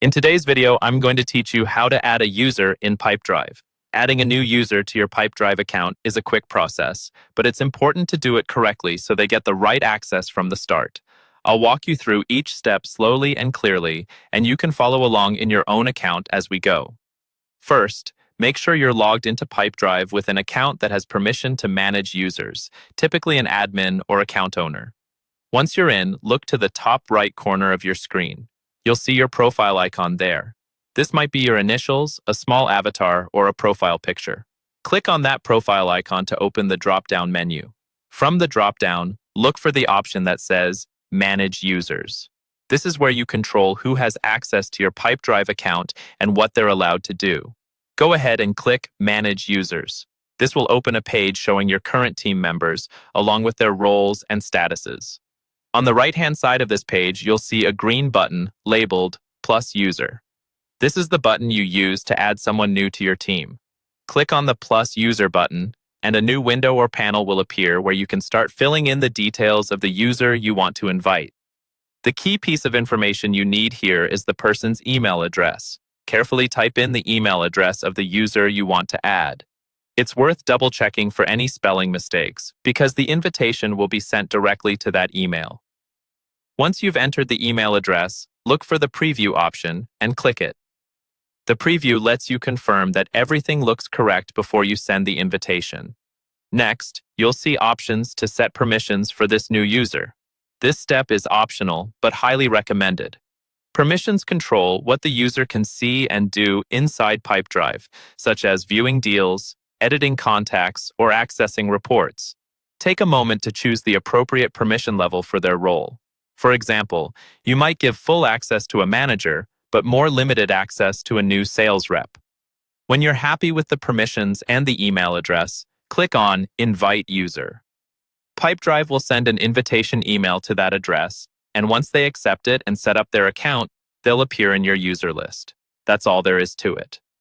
In today's video, I'm going to teach you how to add a user in Pipedrive. Adding a new user to your Pipedrive account is a quick process, but it's important to do it correctly so they get the right access from the start. I'll walk you through each step slowly and clearly, and you can follow along in your own account as we go. First, make sure you're logged into Pipedrive with an account that has permission to manage users, typically an admin or account owner. Once you're in, look to the top right corner of your screen. You'll see your profile icon there. This might be your initials, a small avatar, or a profile picture. Click on that profile icon to open the drop-down menu. From the drop-down, look for the option that says Manage Users. This is where you control who has access to your Pipedrive account and what they're allowed to do. Go ahead and click Manage Users. This will open a page showing your current team members, along with their roles and statuses. On the right-hand side of this page, you'll see a green button labeled Plus User. This is the button you use to add someone new to your team. Click on the Plus User button, and a new window or panel will appear where you can start filling in the details of the user you want to invite. The key piece of information you need here is the person's email address. Carefully type in the email address of the user you want to add. It's worth double-checking for any spelling mistakes, because the invitation will be sent directly to that email. Once you've entered the email address, look for the preview option and click it. The preview lets you confirm that everything looks correct before you send the invitation. Next, you'll see options to set permissions for this new user. This step is optional, but highly recommended. Permissions control what the user can see and do inside Pipedrive, such as viewing deals, editing contacts, or accessing reports. Take a moment to choose the appropriate permission level for their role. For example, you might give full access to a manager, but more limited access to a new sales rep. When you're happy with the permissions and the email address, click on Invite User. Pipedrive will send an invitation email to that address, and once they accept it and set up their account, they'll appear in your user list. That's all there is to it.